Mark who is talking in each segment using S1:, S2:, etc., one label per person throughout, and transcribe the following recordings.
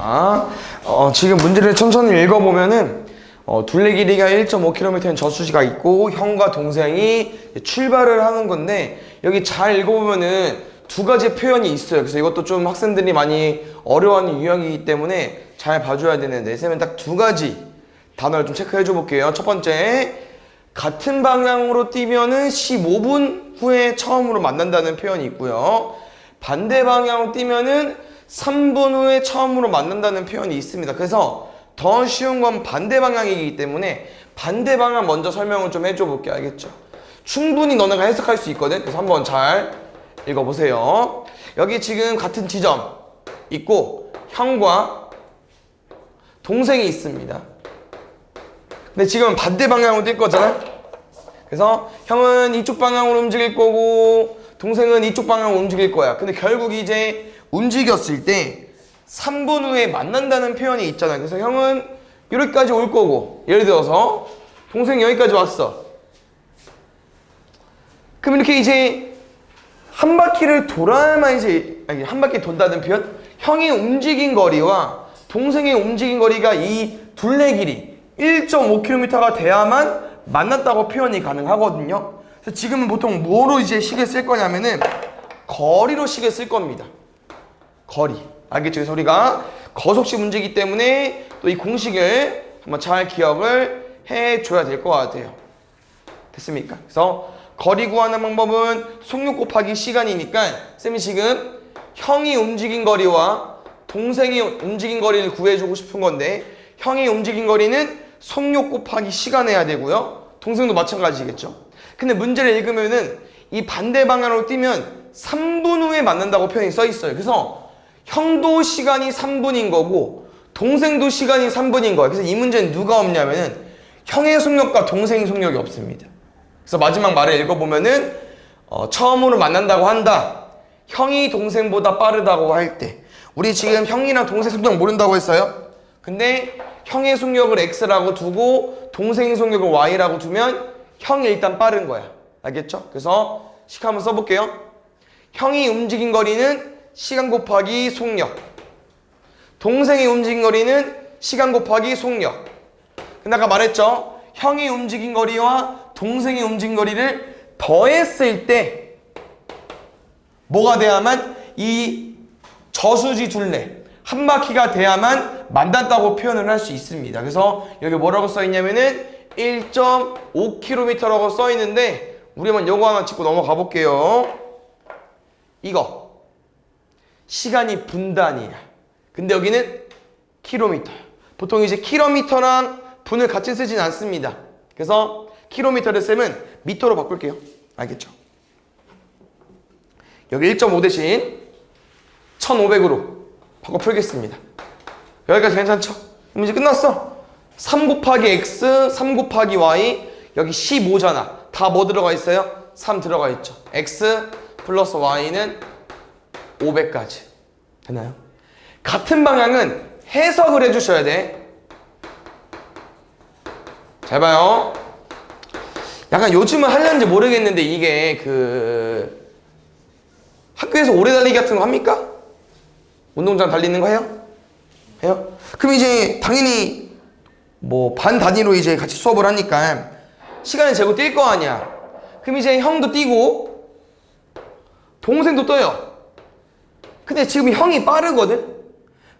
S1: 자, 지금 문제를 천천히 읽어보면은 둘레 길이가 1.5km인 저수지가 있고 형과 동생이 출발을 하는 건데 여기 잘 읽어보면은 두 가지 표현이 있어요. 그래서 이것도 좀 학생들이 많이 어려워하는 유형이기 때문에 잘 봐줘야 되는데 쌤은 딱 두 가지 단어를 좀 체크해 줘 볼게요. 첫 번째, 같은 방향으로 뛰면은 15분 후에 처음으로 만난다는 표현이 있고요. 반대 방향으로 뛰면은 3분 후에 처음으로 만난다는 표현이 있습니다. 그래서 더 쉬운 건 반대 방향이기 때문에 반대 방향 먼저 설명을 좀 해줘 볼게요. 알겠죠? 충분히 너네가 해석할 수 있거든. 그래서 한번 잘 읽어보세요. 여기 지금 같은 지점 있고 형과 동생이 있습니다. 근데 지금은 반대 방향으로 뛸 거잖아. 그래서 형은 이쪽 방향으로 움직일 거고 동생은 이쪽 방향으로 움직일 거야. 근데 결국 이제 움직였을 때 3분 후에 만난다는 표현이 있잖아요. 그래서 형은 여기까지 올 거고 예를 들어서 동생이 여기까지 왔어. 그럼 이렇게 이제 한 바퀴를 돌아야만 이제 한 바퀴 돈다는 표현? 형이 움직인 거리와 동생이 움직인 거리가 이 둘레 길이 1.5km가 돼야만 만났다고 표현이 가능하거든요. 그래서 지금은 보통 뭐로 이제 식을 쓸 거냐면은 거리로 식을 쓸 겁니다. 거리. 알겠죠? 그래서 우리가 거속식 문제이기 때문에 또 이 공식을 한번 잘 기억을 해줘야 될 것 같아요. 됐습니까? 그래서 거리 구하는 방법은 속력 곱하기 시간이니까 쌤이 지금 형이 움직인 거리와 동생이 움직인 거리를 구해주고 싶은 건데 형이 움직인 거리는 속력 곱하기 시간 해야 되고요. 동생도 마찬가지겠죠. 근데 문제를 읽으면은 이 반대 방향으로 뛰면 3분 후에 만난다고 표현이 써 있어요. 그래서 형도 시간이 3분인 거고 동생도 시간이 3분인 거예요. 그래서 이 문제는 누가 없냐면은 형의 속력과 동생의 속력이 없습니다. 그래서 마지막 말을 읽어보면은 처음으로 만난다고 한다. 형이 동생보다 빠르다고 할 때 우리 지금 형이랑 동생 속력 모른다고 했어요. 근데 형의 속력을 X라고 두고 동생의 속력을 Y라고 두면 형이 일단 빠른 거야. 알겠죠? 그래서 식 한번 써볼게요. 형이 움직인 거리는 시간 곱하기 속력. 동생이 움직인 거리는 시간 곱하기 속력. 근데 아까 말했죠? 형이 움직인 거리와 동생이 움직인 거리를 더했을 때 뭐가 돼야만 이 저수지 둘레 한 바퀴가 돼야만 만났다고 표현을 할 수 있습니다. 그래서 여기 뭐라고 써있냐면은 1.5km라고 써있는데 우리만 요거 하나 짚고 넘어가 볼게요. 이거 시간이 분단이야. 근데 여기는 킬로미터. 보통 이제 킬로미터랑 분을 같이 쓰진 않습니다. 그래서 킬로미터를 쌤은 미터로 바꿀게요. 알겠죠? 여기 1.5 대신 1500으로 바꿔 풀겠습니다. 여기까지 괜찮죠? 그럼 이제 끝났어. 3 곱하기 x, 3 곱하기 y, 여기 15잖아. 다 뭐 들어가 있어요? 3 들어가 있죠. x 플러스 y는 500까지. 되나요? 같은 방향은 해석을 해주셔야 돼. 잘 봐요. 약간 요즘은 하려는지 모르겠는데 이게 학교에서 오래 달리기 같은 거 합니까? 운동장 달리는 거 해요? 해요? 그럼 이제 당연히 뭐 반 단위로 이제 같이 수업을 하니까 시간을 재고 뛸 거 아니야. 그럼 이제 형도 뛰고 동생도 떠요. 근데 지금 형이 빠르거든?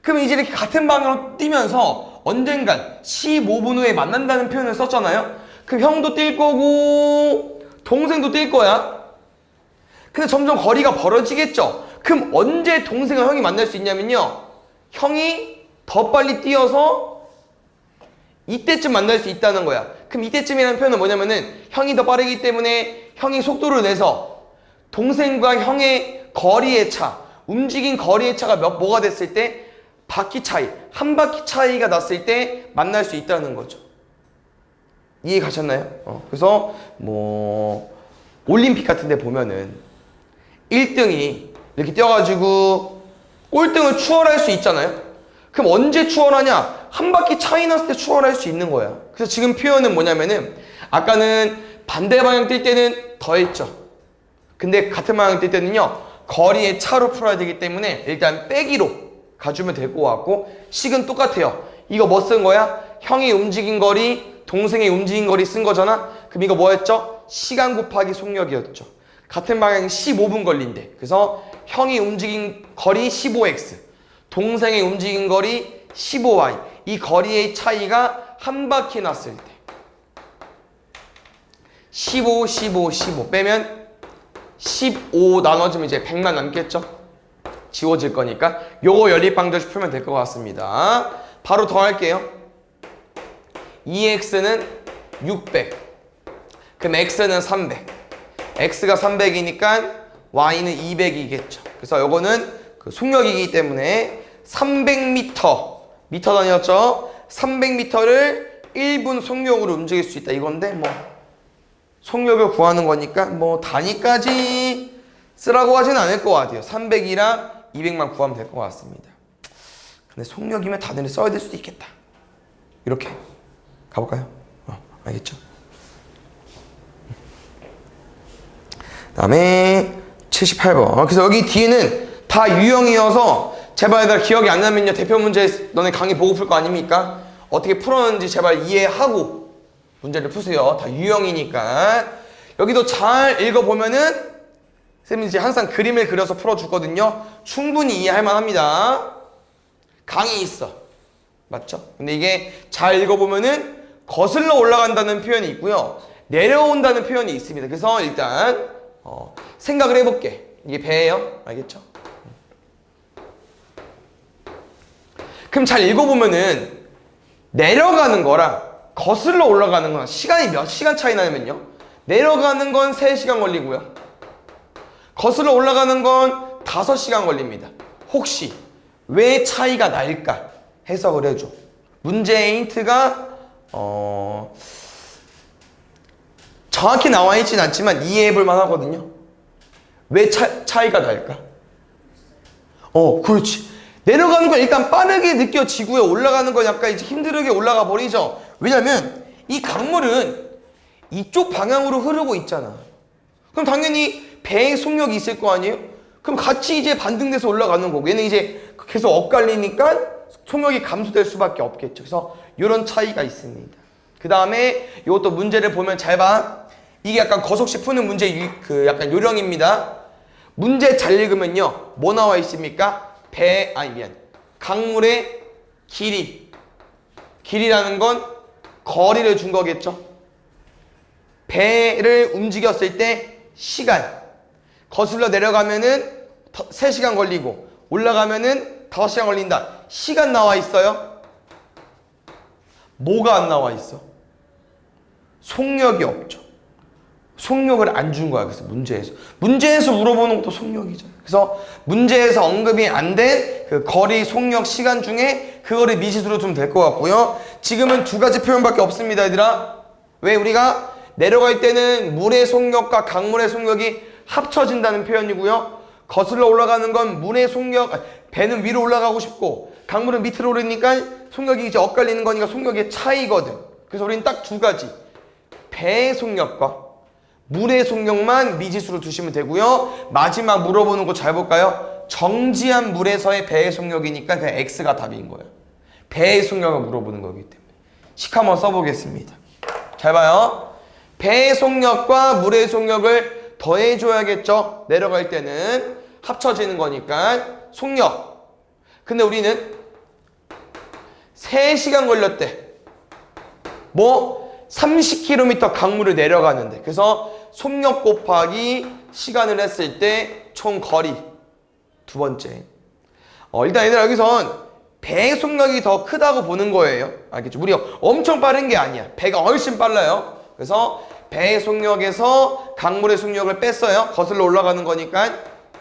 S1: 그럼 이제 이렇게 같은 방향으로 뛰면서 언젠간 15분 후에 만난다는 표현을 썼잖아요? 그럼 형도 뛸 거고 동생도 뛸 거야. 근데 점점 거리가 벌어지겠죠? 그럼 언제 동생과 형이 만날 수 있냐면요. 형이 더 빨리 뛰어서 이때쯤 만날 수 있다는 거야. 그럼 이때쯤이라는 표현은 뭐냐면은 형이 더 빠르기 때문에 형이 속도를 내서 동생과 형의 거리의 차, 움직인 거리의 차가 뭐가 됐을 때 바퀴 차이, 한 바퀴 차이가 났을 때 만날 수 있다는 거죠. 이해 가셨나요? 그래서 뭐 올림픽 같은 데 보면은 1등이 이렇게 뛰어가지고 꼴등을 추월할 수 있잖아요. 그럼 언제 추월하냐? 한 바퀴 차이 났을 때 추월할 수 있는 거야. 그래서 지금 표현은 뭐냐면은 아까는 반대 방향 뛸 때는 더했죠. 근데 같은 방향 뛸 때는요 거리의 차로 풀어야 되기 때문에 일단 빼기로 가주면 될 것 같고, 식은 똑같아요. 이거 뭐 쓴 거야? 형이 움직인 거리, 동생이 움직인 거리 쓴 거잖아. 그럼 이거 뭐였죠? 시간 곱하기 속력이었죠. 같은 방향이 15분 걸린대. 그래서 형이 움직인 거리 15x, 동생이 움직인 거리 15y. 이 거리의 차이가 한 바퀴 났을 때 15, 15, 15 빼면 15 나눠지면 이제 100만 남겠죠? 지워질 거니까 요거 연립방정식 풀면 될 것 같습니다. 바로 더 할게요. 2x는 600, 그럼 x는 300. x가 300이니까 y는 200이겠죠. 그래서 요거는 그 속력이기 때문에 300m, 미터 단위였죠? 300m를 1분 속력으로 움직일 수 있다 이건데, 뭐 속력을 구하는 거니까 뭐 단위까지 쓰라고 하진 않을 것 같아요. 300이랑 200만 구하면 될 것 같습니다. 근데 속력이면 단위를 써야 될 수도 있겠다. 이렇게 가볼까요? 알겠죠? 그 다음에 78번. 그래서 여기 뒤에는 다 유형이어서 제발 얘들아 기억이 안 나면요, 대표 문제 너네 강의 보고 풀 거 아닙니까? 어떻게 풀었는지 제발 이해하고 문제를 푸세요. 다 유형이니까. 여기도 잘 읽어보면은 쌤이 이제 항상 그림을 그려서 풀어주거든요. 충분히 이해할 만합니다. 강이 있어. 맞죠? 근데 이게 잘 읽어보면은 거슬러 올라간다는 표현이 있고요, 내려온다는 표현이 있습니다. 그래서 일단 생각을 해볼게. 이게 배예요. 알겠죠? 그럼 잘 읽어보면은 내려가는 거랑 거슬러 올라가는 거랑 시간이 몇 시간 차이 나냐면요, 내려가는 건 3시간 걸리고요, 거슬러 올라가는 건 5시간 걸립니다. 혹시 왜 차이가 날까 해석을 해줘. 문제의 힌트가 정확히 나와 있진 않지만 이해해 볼 만하거든요. 왜 차이가 날까? 그렇지. 내려가는 건 일단 빠르게 느껴지고요, 올라가는 건 약간 이제 힘들게 올라가 버리죠. 왜냐면 이 강물은 이쪽 방향으로 흐르고 있잖아. 그럼 당연히 배의 속력이 있을 거 아니에요? 그럼 같이 이제 반등돼서 올라가는 거고, 얘는 이제 계속 엇갈리니까 속력이 감소될 수밖에 없겠죠. 그래서 이런 차이가 있습니다. 그 다음에 이것도 문제를 보면 잘 봐. 이게 약간 거속식 푸는 문제 약간 요령입니다. 문제 잘 읽으면요, 뭐 나와 있습니까? 강물의 길이라는 건 거리를 준 거겠죠. 배를 움직였을 때 시간, 거슬러 내려가면은 3시간 걸리고 올라가면은 5시간 걸린다. 시간 나와 있어요? 뭐가 안 나와 있어? 속력이 없죠. 속력을 안 준 거야. 그래서 문제에서 물어보는 것도 속력이잖아. 그래서 문제에서 언급이 안 된 그 거리, 속력, 시간 중에 그거를 미지수로 두면 될 것 같고요. 지금은 2가지 표현밖에 없습니다, 얘들아. 왜? 우리가 내려갈 때는 물의 속력과 강물의 속력이 합쳐진다는 표현이고요, 거슬러 올라가는 건 물의 속력, 배는 위로 올라가고 싶고 강물은 밑으로 오르니까 속력이 이제 엇갈리는 거니까 속력의 차이거든. 그래서 우리는 딱 2가지, 배의 속력과 물의 속력만 미지수로 두시면 되고요. 마지막 물어보는 거 잘 볼까요? 정지한 물에서의 배의 속력이니까 그냥 X가 답인 거예요. 배의 속력을 물어보는 거기 때문에. 식 한번 써보겠습니다. 잘 봐요. 배의 속력과 물의 속력을 더해줘야겠죠. 내려갈 때는 합쳐지는 거니까 속력. 근데 우리는 3시간 걸렸대. 30km 강물을 내려가는데. 그래서 속력 곱하기 시간을 했을 때 총 거리. 2번째. 일단 얘들아, 여기선 배의 속력이 더 크다고 보는 거예요. 알겠죠? 우리가 엄청 빠른 게 아니야. 배가 훨씬 빨라요. 그래서 배의 속력에서 강물의 속력을 뺐어요. 거슬러 올라가는 거니까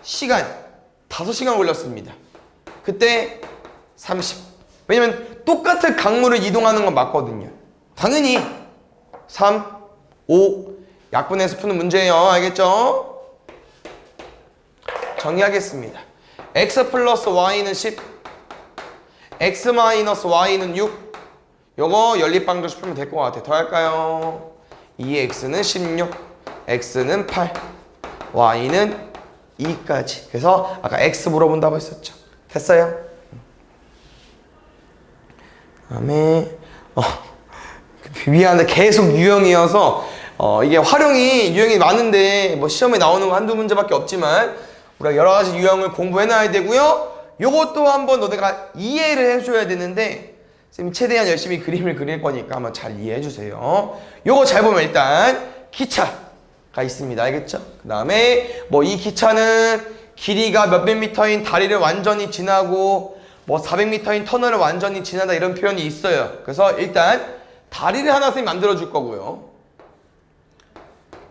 S1: 시간 5시간 걸렸습니다. 그때 30. 왜냐면 똑같은 강물을 이동하는 건 맞거든요. 당연히 3, 5 약분해서 푸는 문제예요. 알겠죠? 정리하겠습니다. x 플러스 y는 10, x 마이너스 y는 6. 요거 연립방정식 풀면 될 것 같아요. 더 할까요? 2x는 16, x는 8, y는 2까지. 그래서 아까 x 물어본다고 했었죠. 됐어요? 그다음에 미안한데 계속 유형이어서 이게 유형이 많은데 뭐 시험에 나오는 거 한두 문제밖에 없지만 우리가 여러 가지 유형을 공부해놔야 되고요. 요것도 한번 너네가 이해를 해줘야 되는데 쌤이 최대한 열심히 그림을 그릴 거니까 한번 잘 이해해 주세요. 요거 잘 보면 일단 기차가 있습니다. 알겠죠? 그 다음에 뭐 이 기차는 길이가 몇백 미터인 다리를 완전히 지나고 뭐 400m인 터널을 완전히 지나다 이런 표현이 있어요. 그래서 일단 다리를 하나 선생님 만들어 줄 거고요.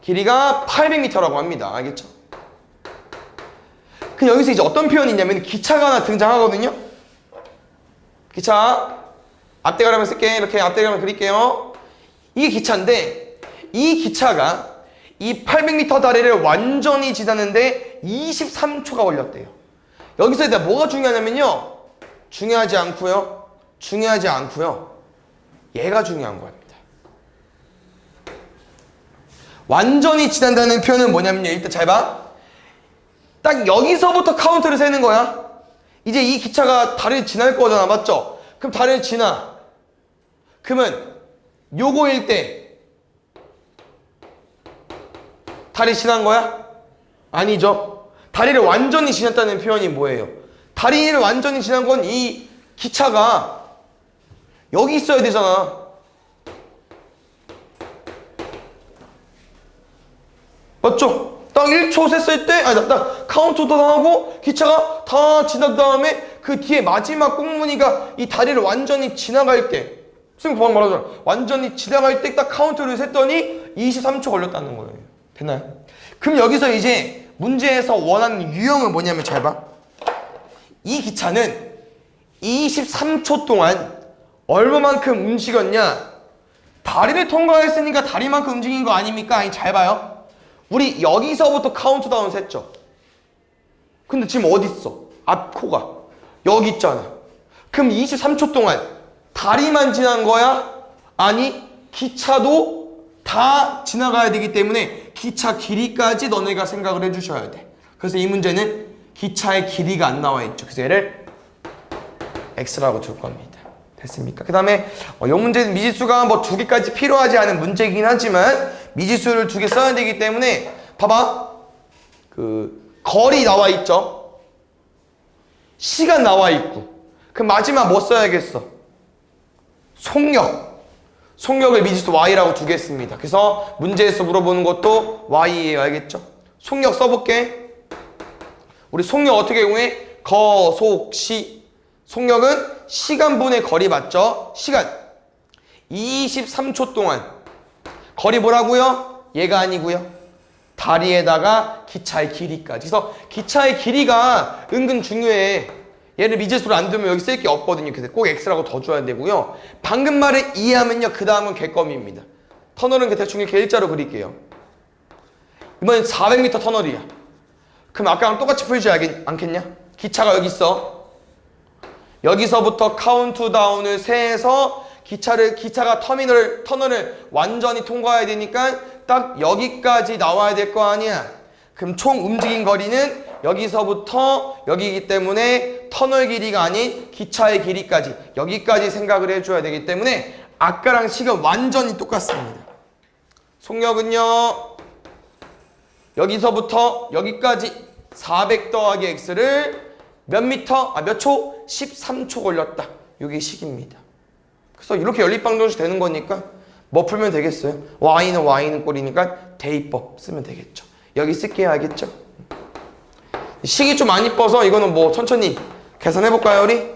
S1: 길이가 800m라고 합니다. 알겠죠? 그럼 여기서 이제 어떤 표현이 있냐면 기차가 하나 등장하거든요. 기차 앞대가리만 쓸게. 이렇게 앞대가리만 그릴게요. 이게 기차인데 이 기차가 이 800m 다리를 완전히 지나는데 23초가 걸렸대요. 여기서 일단 뭐가 중요하냐면요. 중요하지 않고요. 얘가 중요한 겁니다. 완전히 지난다는 표현은 뭐냐면요. 일단 잘 봐. 딱 여기서부터 카운트를 세는 거야. 이제 이 기차가 다리를 지날 거잖아. 맞죠? 그럼 다리를 지나. 그러면 요거일 때 다리 지난 거야? 아니죠. 다리를 완전히 지났다는 표현이 뭐예요? 다리를 완전히 지난 건 이 기차가 여기 있어야 되잖아. 맞죠? 딱 1초 셌을 때, 딱 카운트도 하고 기차가 다 지난 다음에 그 뒤에 마지막 꽁무니가 이 다리를 완전히 지나갈 때, 선생님 방금 말하잖아. 완전히 지나갈 때 딱 카운트를 셌더니 23초 걸렸다는 거예요. 됐나요? 그럼 여기서 이제 문제에서 원하는 유형은 뭐냐면 잘 봐. 이 기차는 23초 동안 얼마만큼 움직였냐? 다리를 통과했으니까 다리만큼 움직인 거 아닙니까? 아니, 잘 봐요. 우리 여기서부터 카운트다운 셌죠. 근데 지금 어디 있어? 앞코가 여기 있잖아. 그럼 23초 동안 다리만 지난 거야? 아니, 기차도 다 지나가야 되기 때문에 기차 길이까지 너네가 생각을 해주셔야 돼. 그래서 이 문제는 기차의 길이가 안 나와 있죠. 그래서 얘를 X라고 둘 겁니다. 됐습니까? 그 다음에 이 문제는 미지수가 뭐 2개까지 필요하지 않은 문제이긴 하지만 미지수를 2개 써야 되기 때문에 봐봐. 그 거리 나와 있죠. 시간 나와 있고. 그럼 마지막 뭐 써야겠어? 속력을 미지수 Y라고 두겠습니다. 그래서 문제에서 물어보는 것도 Y예요. 알겠죠? 속력 써볼게. 우리 속력 어떻게 이용해? 거속시. 속력은 시간분의 거리 맞죠? 시간 23초 동안 거리 뭐라고요? 얘가 아니고요. 다리에다가 기차의 길이까지. 그래서 기차의 길이가 은근 중요해. 얘를 미지수로 안 두면 여기 쓸 게 없거든요. 그래서 꼭 X라고 더 줘야 되고요. 방금 말을 이해하면요. 그 다음은 객검입니다. 터널은 대충 이렇게 일자로 그릴게요. 이번엔 400m 터널이야. 그럼 아까랑 똑같이 풀지 않겠냐? 기차가 여기 있어. 여기서부터 카운트다운을 세해서 기차가 터널을 완전히 통과해야 되니까 딱 여기까지 나와야 될 거 아니야. 그럼 총 움직인 거리는 여기서부터 여기이기 때문에 터널 길이가 아닌 기차의 길이까지 여기까지 생각을 해줘야 되기 때문에 아까랑 시간 완전히 똑같습니다. 속력은요. 여기서부터 여기까지 400 더하기 X를 몇 초? 13초 걸렸다. 이게 식입니다. 그래서 이렇게 연립방정식 되는 거니까 뭐 풀면 되겠어요? Y는 꼴이니까 대입법 쓰면 되겠죠. 여기 쓸게요. 알겠죠? 식이 좀 안 이뻐서 이거는 뭐 천천히 계산해볼까요, 우리?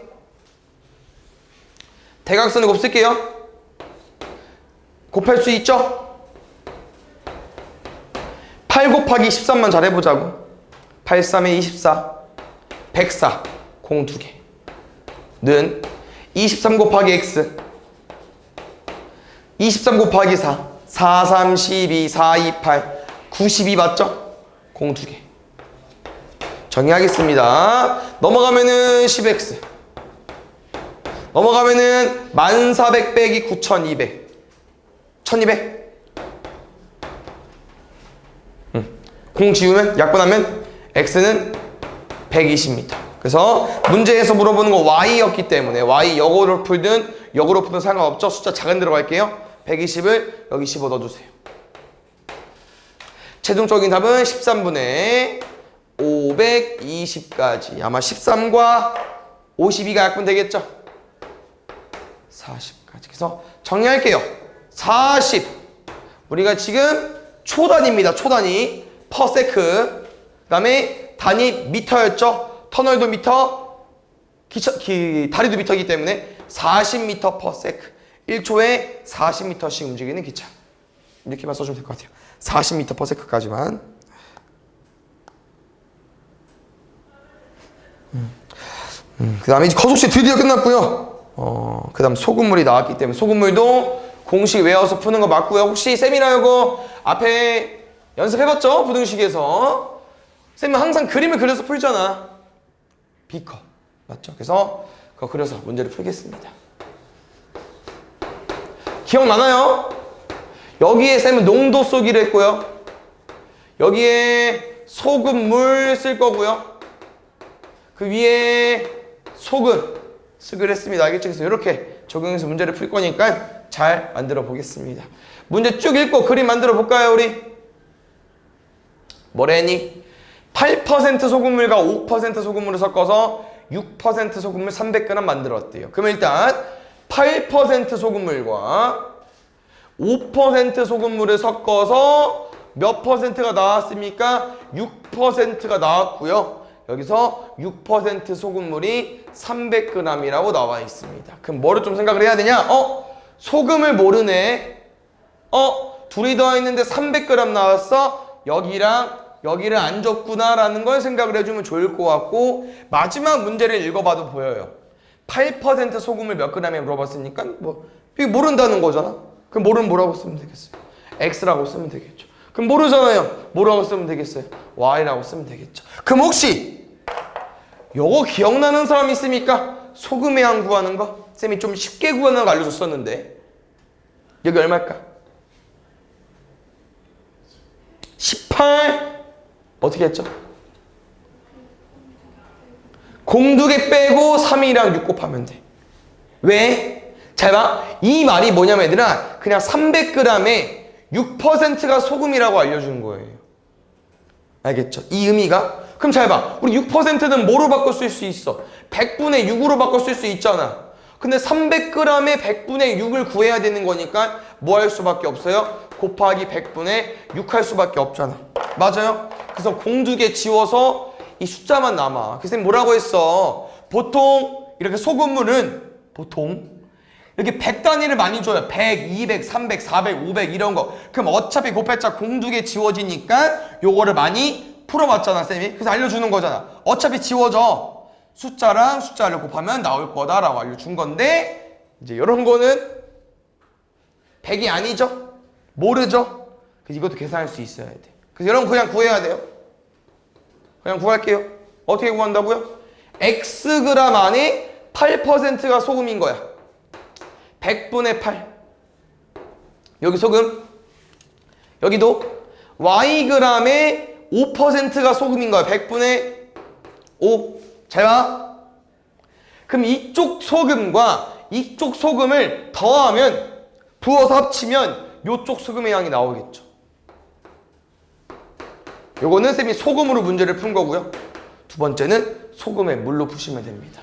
S1: 대각선을 곱쓸게요. 곱할 수 있죠? 8 곱하기 13만 잘 해보자고. 8, 3에 24, 104, 공 2개. 는 23 곱하기 X 23 곱하기 4 4, 3, 12, 4, 2, 8 92 맞죠? 공 2개. 정리하겠습니다. 넘어가면은 10X 넘어가면은 1400 빼기 9200 1200 공 지우면 약분하면 X는 120m. 그래서 문제에서 물어보는 거 Y였기 때문에 Y 역으로 풀든 역으로 풀어도 상관없죠. 숫자 작은 데로 갈게요. 120을 여기 15 넣어주세요. 최종적인 답은 13분의 520까지. 아마 13과 52가 약분 되겠죠? 40까지. 그래서 정리할게요. 40. 우리가 지금 초단위입니다. 초단위. 퍼세크. 그 다음에 단위 미터였죠? 터널도 미터, 다리도 미터이기 때문에 40m per sec. 1초에 40m씩 움직이는 기차. 이렇게만 써주면 될 것 같아요. 40m per sec까지만. 그 다음에 이제 거속식 드디어 끝났고요. 그 다음 소금물이 나왔기 때문에 소금물도 공식 외워서 푸는 거 맞고요. 혹시 쌤이랑 이거 앞에 연습해봤죠? 부등식에서. 쌤은 항상 그림을 그려서 풀잖아. 비커. 맞죠? 그래서 그거 그려서 문제를 풀겠습니다. 기억나나요? 여기에 쌤은 농도 쏘기를 했고요. 여기에 소금물 쓸 거고요. 그 위에 소금 쓰기로 했습니다. 알겠죠? 그래서 이렇게 적용해서 문제를 풀 거니까 잘 만들어 보겠습니다. 문제 쭉 읽고 그림 만들어 볼까요, 우리? 뭐래니? 8% 소금물과 5% 소금물을 섞어서 6% 소금물 300g 만들었대요. 그럼 일단 8% 소금물과 5% 소금물을 섞어서 몇 퍼센트가 나왔습니까? 6%가 나왔고요. 여기서 6% 소금물이 300g이라고 나와 있습니다. 그럼 뭐를 좀 생각을 해야 되냐? 소금을 모르네. 둘이 더했는데 300g 나왔어? 여기를 안 줬구나 라는 걸 생각을 해주면 좋을 것 같고, 마지막 문제를 읽어봐도 보여요. 8% 소금을 몇 g에 물어봤으니까 이게 모른다는 거잖아. 그럼 모르면 뭐라고 쓰면 되겠어요? X라고 쓰면 되겠죠. 그럼 모르잖아요. 뭐라고 쓰면 되겠어요? Y라고 쓰면 되겠죠. 그럼 혹시 요거 기억나는 사람 있습니까? 소금의 양 구하는 거? 쌤이 좀 쉽게 구하는 거 알려줬었는데 여기 얼마일까? 18 어떻게 했죠? 공두개 빼고 3이랑 6 곱하면 돼. 왜? 잘 봐. 이 말이 뭐냐면 얘들아, 그냥 300g에 6%가 소금이라고 알려주는 거예요. 알겠죠? 이 의미가. 그럼 잘 봐. 우리 6%는 뭐로 바꿔 쓸 수 있어? 100분의 6으로 바꿔 쓸 수 있잖아. 근데 300g에 100분의 6을 구해야 되는 거니까 뭐 할 수밖에 없어요? 곱하기 100분의 6 할 수밖에 없잖아. 맞아요? 그래서 공두개 지워서 이 숫자만 남아. 그래서 뭐라고 했어? 보통 이렇게 소금물은 보통 이렇게 100단위를 많이 줘요. 100, 200, 300, 400, 500 이런 거. 그럼 어차피 곱했자 공두개 지워지니까 요거를 많이 풀어봤잖아, 쌤이. 그래서 알려주는 거잖아. 어차피 지워져. 숫자랑 숫자를 곱하면 나올 거다라고 알려준 건데, 이제 이런 거는 100이 아니죠? 모르죠? 그래서 이것도 계산할 수 있어야 돼. 그래서 여러분 그냥 구해야 돼요. 그냥 구할게요. 어떻게 구한다고요? Xg 안에 8%가 소금인 거야. 100분의 8. 여기 소금. 여기도 Yg에 5%가 소금인 거야. 100분의 5. 잘 봐. 그럼 이쪽 소금과 이쪽 소금을 더하면, 부어서 합치면 이쪽 소금의 양이 나오겠죠. 요거는 쌤이 소금으로 문제를 푼 거고요. 두 번째는 소금에 물로 푸시면 됩니다.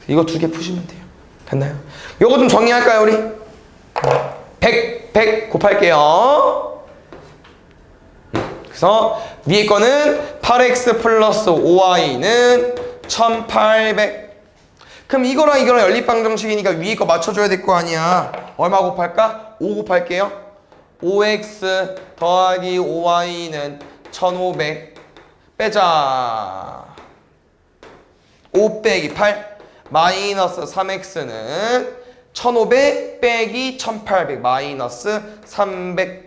S1: 이거 두 개 푸시면 돼요. 됐나요? 요거 좀 정리할까요, 우리? 100 곱할게요. 그래서 위에 거는 8x 플러스 5y는 1800. 그럼 이거랑 연립방정식이니까 위에 거 맞춰줘야 될 거 아니야. 얼마 곱할까? 5 곱할게요. 5x 더하기 5y는 1500. 빼자. 5 빼기 8 마이너스 3x는 1500 빼기 1800 마이너스 300.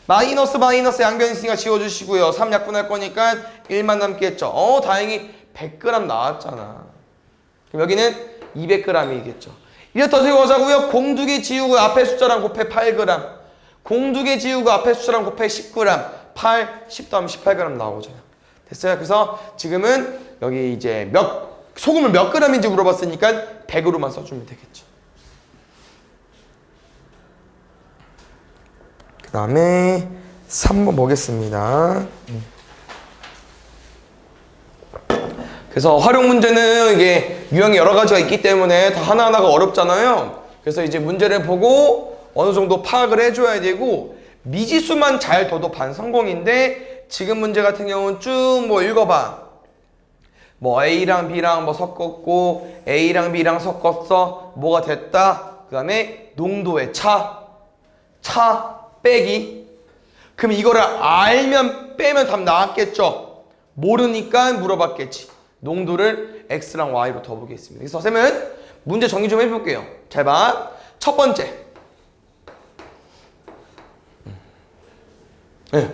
S1: 마이너스 양변 있으니까 지워주시고요. 3 약분할 거니까 1만 남겠죠. 다행히 100g 나왔잖아. 그럼 여기는 200g이겠죠. 이제 더 세워가자고요. 공두개 지우고 앞에 숫자랑 곱해 8g. 공두개 지우고 앞에 숫자랑 곱해 10g. 8, 10 더하면 18g 나오잖아. 됐어요? 그래서 지금은 여기 이제 소금을 몇 g인지 물어봤으니까 100으로만 써주면 되겠죠. 그 다음에 3번 보겠습니다. 그래서 활용 문제는 이게 유형이 여러 가지가 있기 때문에 다 하나하나가 어렵잖아요. 그래서 이제 문제를 보고 어느 정도 파악을 해줘야 되고, 미지수만 잘 둬도 반 성공인데, 지금 문제 같은 경우는 쭉 뭐 읽어봐. 뭐 A랑 B랑 뭐 섞었고, A랑 B랑 섞었어. 뭐가 됐다. 그 다음에 농도의 차 빼기. 그럼 이거를 알면 빼면 답 나왔겠죠. 모르니까 물어봤겠지. 농도를 X랑 Y로 더 보겠습니다. 그래서 선생님은 문제 정리 좀 해볼게요. 잘 봐. 첫 번째. 네.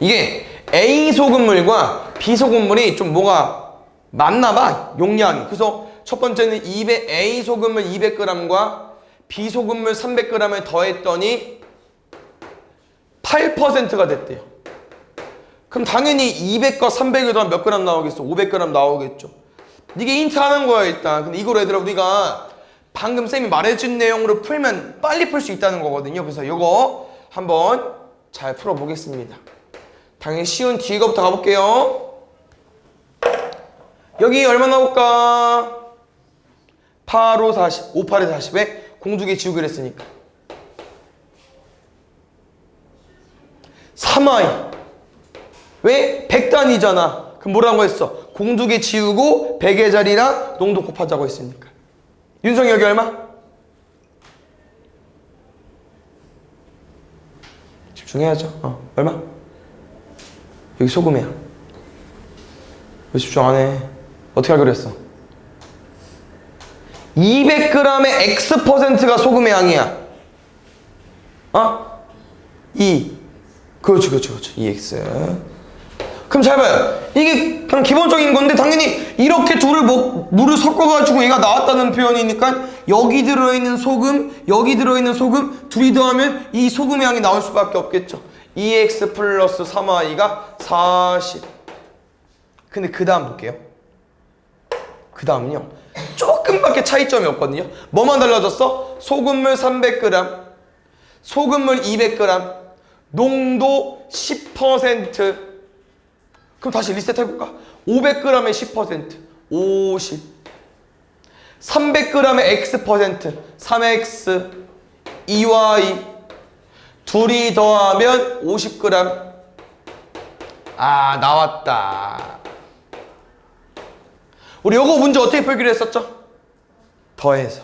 S1: 이게 A 소금물과 B 소금물이 좀 뭐가 맞나봐, 용량이. 그래서 첫 번째는 A 소금물 200g과 B 소금물 300g을 더했더니 8%가 됐대요. 그럼 당연히 200과 300을 더하면 몇 g 나오겠어? 500g 나오겠죠. 이게 힌트 하는 거야, 일단. 근데 이걸 얘들아 우리가 방금 쌤이 말해준 내용으로 풀면 빨리 풀 수 있다는 거거든요. 그래서 이거 한번 잘 풀어보겠습니다. 당연히 쉬운 뒤에 거부터 가볼게요. 여기 얼마 나올까? 8, 5, 40, 5, 8에 40에 공두개 지우기로 했으니까 3i. 왜? 100단위잖아. 그럼 뭐라고 했어? 공두개 지우고 100의 자리랑 농도 곱하자고 했으니까. 윤성이 여기 얼마? 집중해야죠. 얼마? 여기 소금이야. 왜 집중 안 해? 어떻게 하기로 했어? 200g의 X%가 소금의 양이야. 2. 그렇지. 2X. 그럼 잘 봐요. 이게 그냥 기본적인 건데, 당연히 이렇게 물을 섞어가지고 얘가 나왔다는 표현이니까 여기 들어있는 소금, 여기 들어있는 소금 둘이 더하면 이 소금의 양이 나올 수밖에 없겠죠. 2X 플러스 3I가 40. 근데 그 다음 볼게요. 그 다음은요, 조금밖에 차이점이 없거든요. 뭐만 달라졌어? 소금물 300g, 소금물 200g, 농도 10%. 그럼 다시 리셋 해볼까? 500g의 10%, 50. 300g의 X%, 3X, 2Y. 둘이 더하면 50g. 나왔다. 우리 요거 문제 어떻게 풀기로 했었죠? 더해서.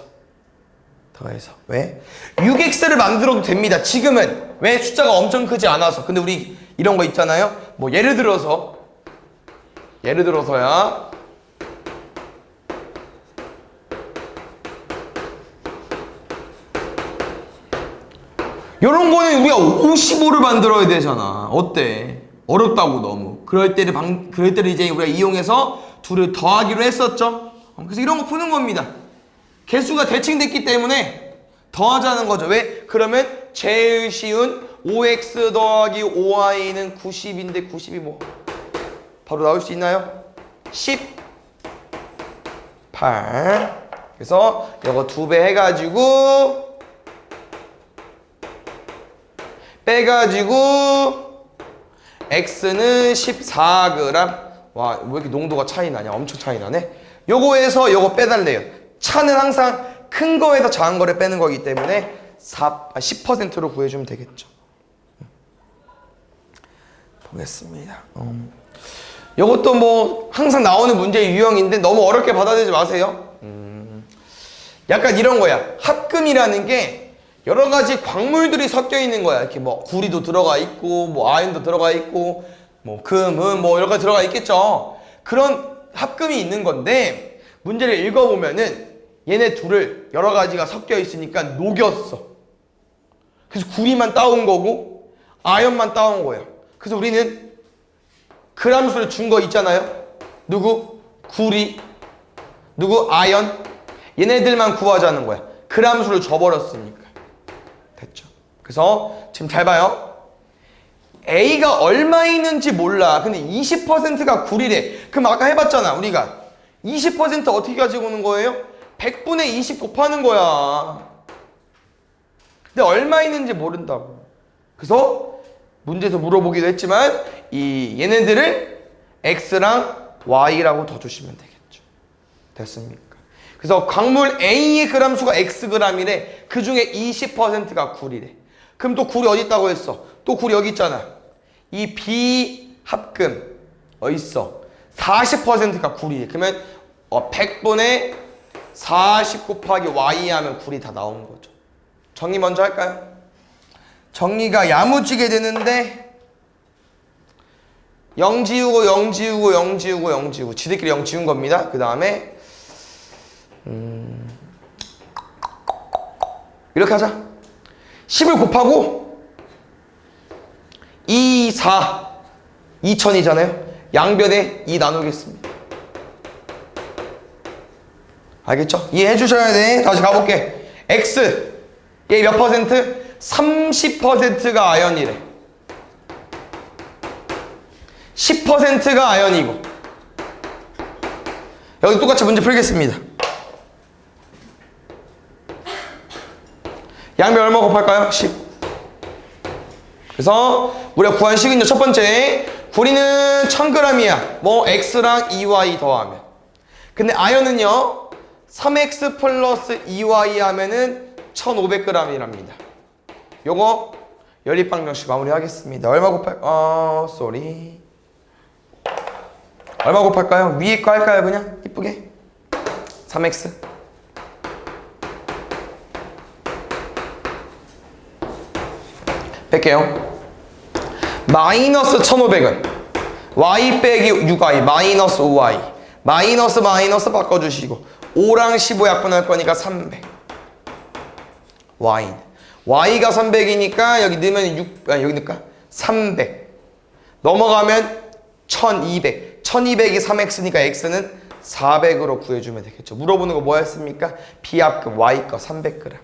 S1: 왜? 6x를 만들어도 됩니다. 지금은. 왜? 숫자가 엄청 크지 않아서. 근데 우리 이런 거 있잖아요. 뭐 예를 들어서야 요런 거는 우리가 55를 만들어야 되잖아. 어때? 어렵다고 너무. 그럴 때를 이제 우리가 이용해서 둘을 더하기로 했었죠. 그래서 이런 거 푸는 겁니다. 개수가 대칭됐기 때문에 더하자는 거죠. 왜? 그러면 제일 쉬운 5x 더하기 5y는 90인데 90이 뭐 바로 나올 수 있나요? 18. 그래서 이거 2배 해가지고 빼가지고 x는 14g. 와, 왜 이렇게 농도가 차이 나냐? 엄청 차이 나네. 요거에서 요거 빼달래요. 차는 항상 큰 거에서 작은 거를 빼는 거기 때문에 10%로 구해주면 되겠죠. 보겠습니다. 요것도 뭐 항상 나오는 문제의 유형인데 너무 어렵게 받아들이지 마세요. 약간 이런 거야. 합금이라는 게 여러 가지 광물들이 섞여 있는 거야. 이렇게 뭐 구리도 들어가 있고, 뭐 아연도 들어가 있고, 뭐 금은 뭐 여러 가지 들어가 있겠죠. 그런 합금이 있는 건데, 문제를 읽어보면은 얘네 둘을 여러 가지가 섞여 있으니까 녹였어. 그래서 구리만 따온 거고 아연만 따온 거예요. 그래서 우리는 그람수를 준 거 있잖아요. 누구? 구리. 누구? 아연. 얘네들만 구하자는 거야. 그람수를 줘버렸으니까. 됐죠. 그래서 지금 잘 봐요. A가 얼마 있는지 몰라. 근데 20%가 9이래. 그럼 아까 해봤잖아 우리가. 20% 어떻게 가지고 오는 거예요? 100분의 20 곱하는 거야. 근데 얼마 있는지 모른다고. 그래서 문제에서 물어보기도 했지만 얘네들을 X랑 Y라고 더 주시면 되겠죠. 됐습니까? 그래서 광물 A의 그람 수가 Xg이래. 그 중에 20%가 굴이래. 그럼 또 굴이 어디 있다고 했어? 또 굴이 여기 있잖아. 이 비합금 어디 있어? 40%가 굴이래. 그러면 100분의 40 곱하기 Y 하면 굴이 다 나온 거죠. 정리 먼저 할까요? 정리가 야무지게 되는데 0 지우고 0 지우고 0 지우고 0 지우고 지들끼리 0 지운 겁니다. 그 다음에 이렇게 하자. 10을 곱하고 2, 4 2000이잖아요. 양변에 2 나누겠습니다. 알겠죠? 이해해 주셔야 돼. 다시 가볼게. X 얘 몇 퍼센트? 30%가 아연이래. 10%가 아연이고. 여기 똑같이 문제 풀겠습니다. 양변 얼마 곱할까요? 10. 그래서 우리가 구한 식은요. 첫 번째 구리는 1000g이야. 뭐 X랑 2Y 더하면. 근데 아연은요. 3X 플러스 2Y 하면은 1500g이랍니다. 요거 연립방정식 마무리하겠습니다. 얼마 쏘리. 얼마 곱할까요? 위에 거 할까요? 그냥 이쁘게 3X 뺄게요. 마이너스 1500은 Y 빼기 6Y 마이너스 5Y 마이너스 바꿔주시고 5랑 15 약분할 거니까 300 Y가 300이니까 여기 넣으면 6, 여기 넣을까? 300 넘어가면 1200 1200이 3X니까 X는 400으로 구해주면 되겠죠. 물어보는 거 뭐였습니까? 비합금 Y 거 300g